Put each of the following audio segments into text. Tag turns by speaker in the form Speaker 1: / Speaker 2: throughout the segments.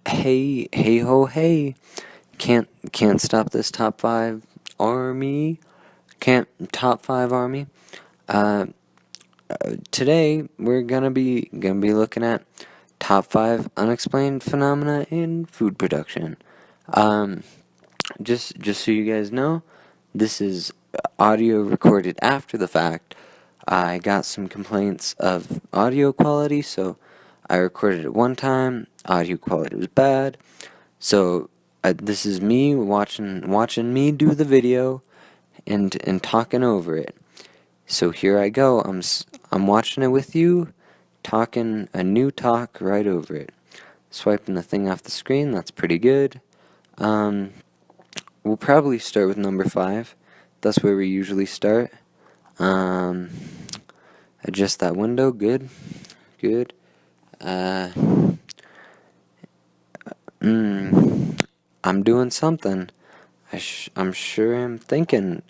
Speaker 1: Hey ho hey. Can't stop this top 5 army. Can't top 5 army. Uh, Today we're gonna be looking at top 5 unexplained phenomena in food production. Um just so you guys know, this is audio recorded after the fact. I got some complaints of audio quality, so I recorded it one time. Audio quality was bad. So this is me watching me do the video and talking over it. So here I go. I'm watching it with you, talking a new talk right over it. Swiping the thing off the screen. That's pretty good. Um, we'll probably start with number 5. That's where we usually start. Um, Adjust that window. Good. Good. Uh, I'm doing something. I'm sure I'm thinking.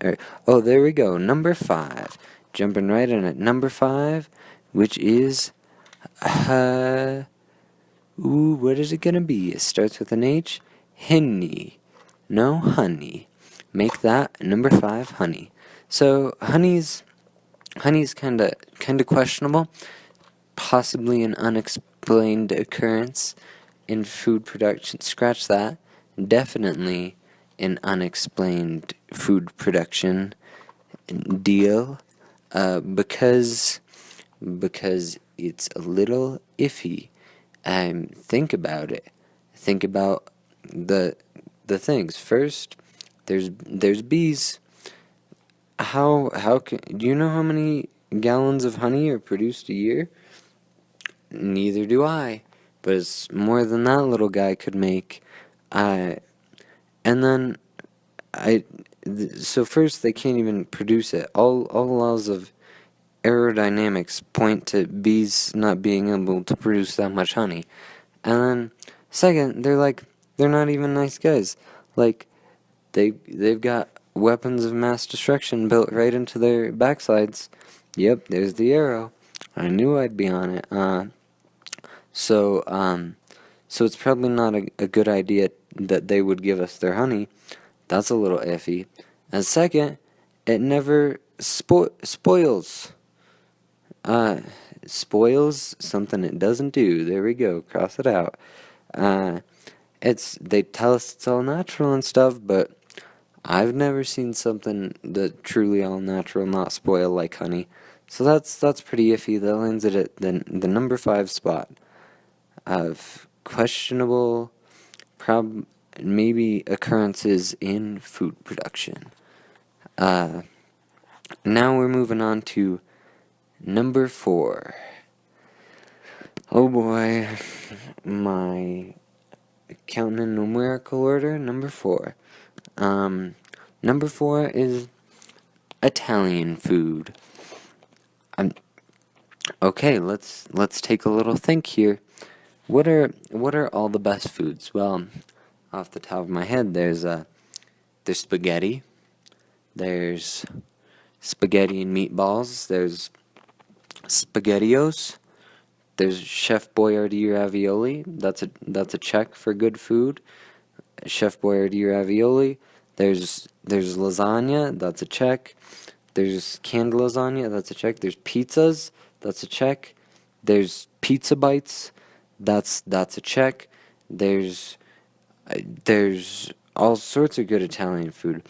Speaker 1: Oh, there we go. Number 5. Jumping right in at number 5, which is, what is it gonna be? It starts with an H. Honey. No, honey. Make that number 5, honey. So honey's kinda questionable. Possibly an unexplained occurrence in food production. Scratch that. Definitely an unexplained food production deal, because it's a little iffy. Think about it. Think about the things. First, there's bees. How do you know how many gallons of honey are produced a year? Neither do I, but it's more than that little guy could make. I and then I so first they can't even produce it. All laws of aerodynamics point to bees not being able to produce that much honey. And then second, they're not even nice guys. Like they've got weapons of mass destruction built right into their backsides. Yep, there's the arrow. I knew I'd be on it. So it's probably not a good idea that they would give us their honey. That's a little iffy. And second, it never spoils. Spoils something it doesn't do. There we go. Cross it out. They tell us it's all natural and stuff, but I've never seen something that truly all natural not spoil like honey. So that's pretty iffy. That lands it at the number 5 spot of questionable maybe occurrences in food production. Now we're moving on to number 4. Oh boy, my counting in numerical order. Number 4. Number 4 is Italian food. Okay, let's take a little think here. What are all the best foods? Well, off the top of my head, there's spaghetti. There's spaghetti and meatballs. There's SpaghettiOs. There's Chef Boyardee ravioli. That's a check for good food. Chef Boyardee ravioli. There's lasagna. That's a check. There's canned lasagna. That's a check. There's pizzas. That's a check. There's pizza bites. That's a check. There's all sorts of good Italian food.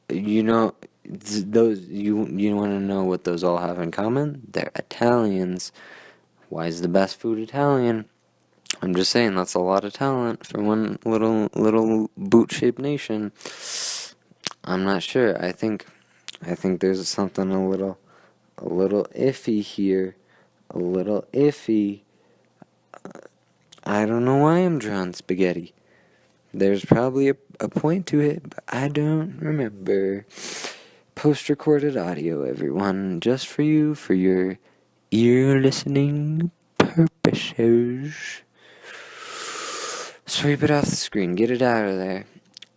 Speaker 1: You know, those you want to know what those all have in common? They're Italians. Why is the best food Italian? I'm just saying that's a lot of talent for one little boot-shaped nation. I'm not sure. I think there's something a little iffy here. A little iffy. I don't know why I'm drawing spaghetti. There's probably a point to it, but I don't remember. Post-recorded audio, everyone, just for you, for your ear listening purposes. Swipe it off the screen, get it out of there.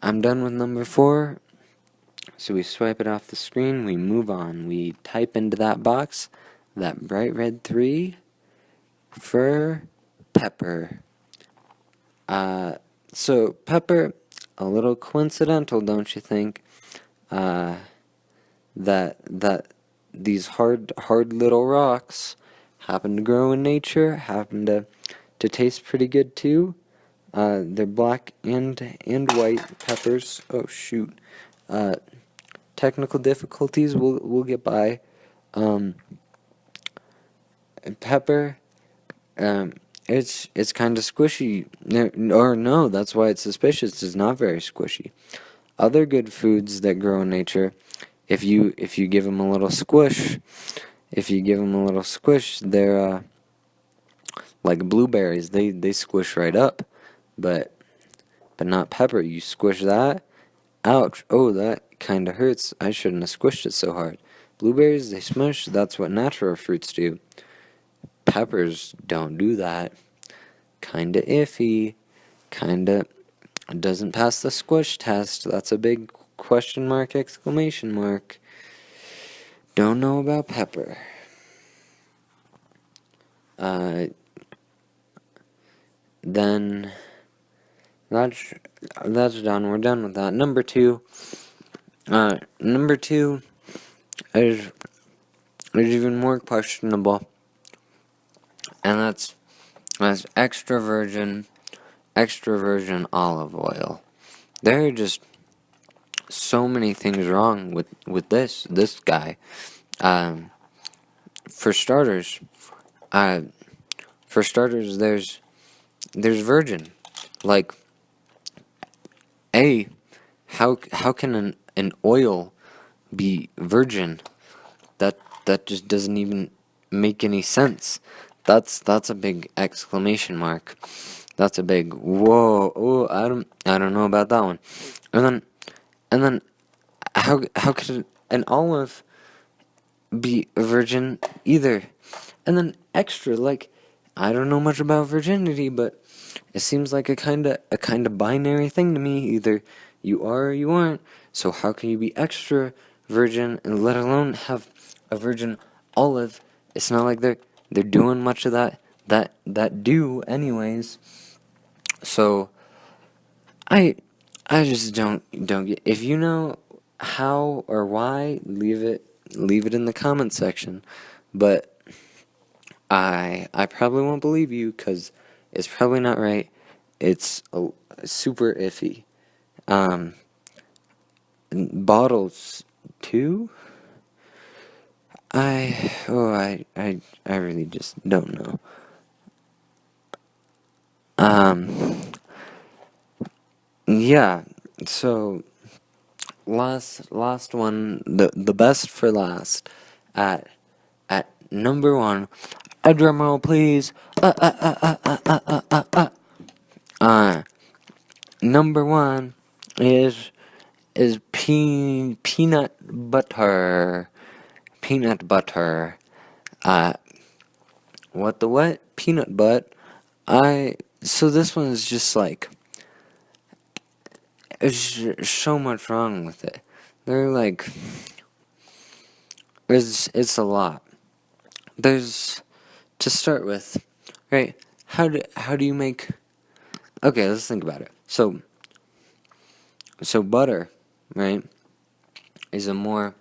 Speaker 1: I'm done with number 4, so we swipe it off the screen, we move on. We type into that box, that bright red 3, for pepper. So Pepper, a little coincidental, don't you think? Uh, that these hard little rocks happen to grow in nature, happen to taste pretty good too. They're black and white peppers. Oh shoot. Uh, Technical difficulties. We'll get by. Um, Pepper. Um, it's kind of squishy. Or no, that's why it's suspicious. It's not very squishy. Other good foods that grow in nature, if you give them a little squish, they're like blueberries. They squish right up, but not pepper. You squish that, ouch! Oh, that kind of hurts. I shouldn't have squished it so hard. Blueberries, they smush. That's what natural fruits do. Peppers don't do that. Kinda iffy. Kinda doesn't pass the squish test. That's a big question mark, exclamation mark. Don't know about pepper. Then that's done. We're done with that. Number two is even more questionable, and that's extra virgin olive oil. There are just so many things wrong with this guy. For starters, uh, there's virgin. Like, how can an oil be virgin? That just doesn't even make any sense. That's a big exclamation mark. That's a big whoa. Oh, I don't know about that one. And then how could an olive be a virgin either? And then extra, like, I don't know much about virginity, but it seems like a kind of binary thing to me. Either you are or you aren't. So how can you be extra virgin and let alone have a virgin olive? It's not like they're doing much of that do anyways. So I just don't get. If you know how or why, leave it in the comment section. But I probably won't believe you because it's probably not right. It's super iffy. Bottles too. I really just don't know. Yeah. So last one, the best for last, at number one. A drum roll, please. Number one is peanut butter. Peanut butter. What the what? Peanut butt. So this one is just like, there's so much wrong with it. They're like, it's a lot. There's, to start with, right? How do you make? Okay, let's think about it. So butter, right, is a more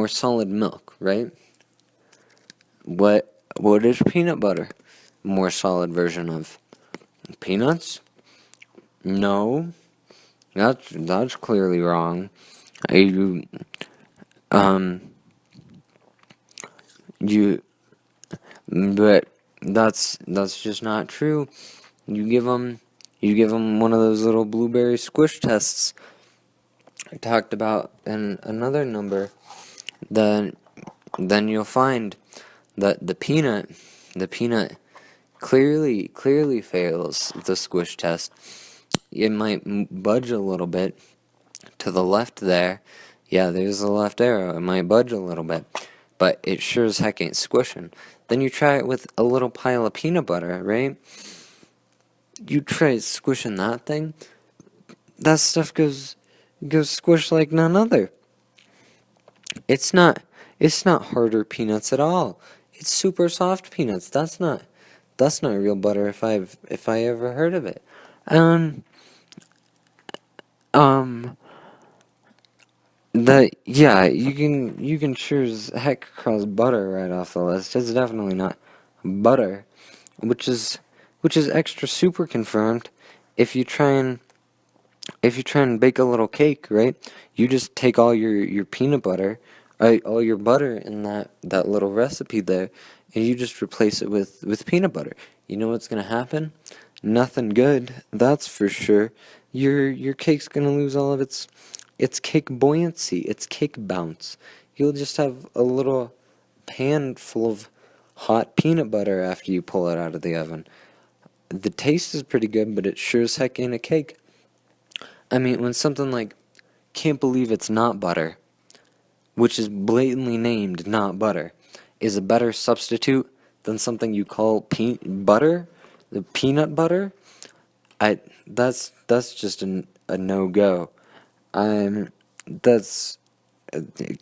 Speaker 1: solid milk, right? What is peanut butter? More solid version of peanuts? No, that's clearly wrong. You but that's just not true. You give them one of those little blueberry squish tests I talked about in another number, then you'll find that the peanut clearly fails the squish test. It might budge a little bit to the left there. Yeah, there's the left arrow. It might budge a little bit, but it sure as heck ain't squishing. Then you try it with a little pile of peanut butter, right? You try squishing that thing, that stuff goes squish like none other. It's not harder peanuts at all. It's super soft peanuts. That's not That's not real butter if I ever heard of it. Um, um, yeah, you can sure as heck cross butter right off the list. It's definitely not butter, which is extra super confirmed if you try and bake a little cake, right? You just take all your peanut butter, all your butter in that little recipe there, and you just replace it with peanut butter. You know what's gonna happen? Nothing good, that's for sure. Your cake's gonna lose all of its cake buoyancy, its cake bounce. You'll just have a little pan full of hot peanut butter after you pull it out of the oven. The taste is pretty good, but it sure as heck ain't a cake. I mean, when something like can't believe it's not butter, which is blatantly named not butter, is a better substitute than something you call butter, the peanut butter, that's just a no go. That's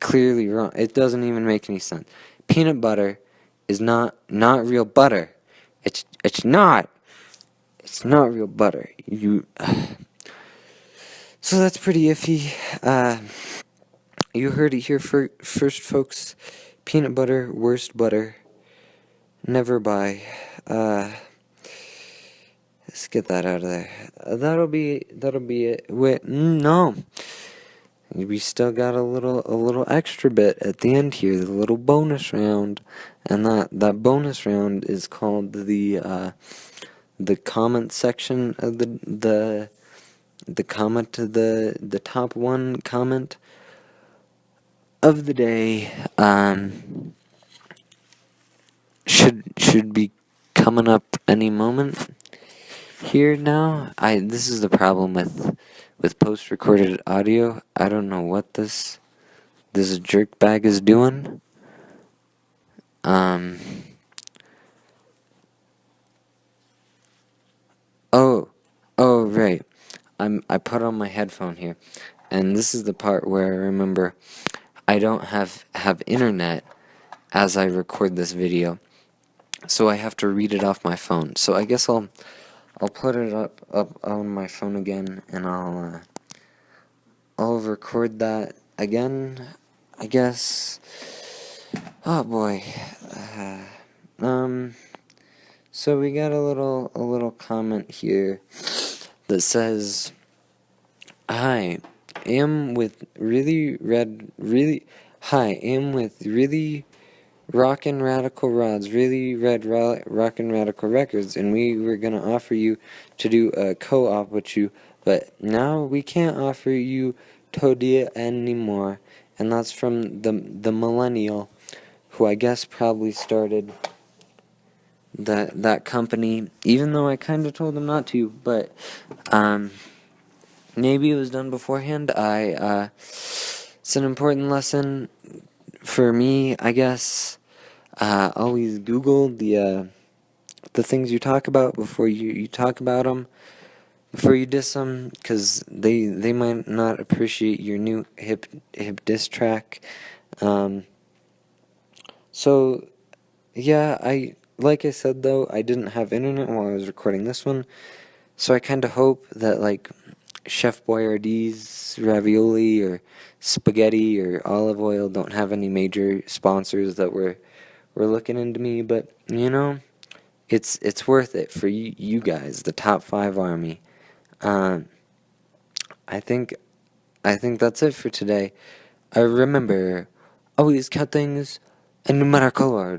Speaker 1: clearly wrong. It doesn't even make any sense. Peanut butter is not real butter. It's not. It's not real butter. So that's pretty iffy. You heard it here first, folks. Peanut butter, worst butter. Never buy. Let's get that out of there. That'll be it. Wait, no. We still got a little extra bit at the end here, the little bonus round, and that bonus round is called the comment section of the comment to the top one comment of the day. Should be coming up any moment here now. This is the problem with post recorded audio. I don't know what this jerk bag is doing. Oh right. I put on my headphone here, and this is the part where I remember I don't have internet as I record this video, so I have to read it off my phone. So I guess I'll put it up on my phone again, and I'll record that again, I guess. Oh boy. So we got a little comment here that says, "Hi, am with really rockin' radical rods, really red rockin' radical records, and we were gonna offer you to do a co-op with you, but now we can't offer you Todia anymore." And that's from the millennial, who I guess probably started that company, even though I kind of told him not to, but maybe it was done beforehand. It's an important lesson for me, I guess. Always Google the things you talk about before you talk about them, before you diss them, because they might not appreciate your new hip diss track. So yeah, like I said though, I didn't have internet while I was recording this one, so I kind of hope that like Chef Boyardee's ravioli or spaghetti or olive oil don't have any major sponsors that were looking into me, but you know, it's worth it for you guys, the top 5 army. I think that's it for today. I remember, always cut things in numerical order.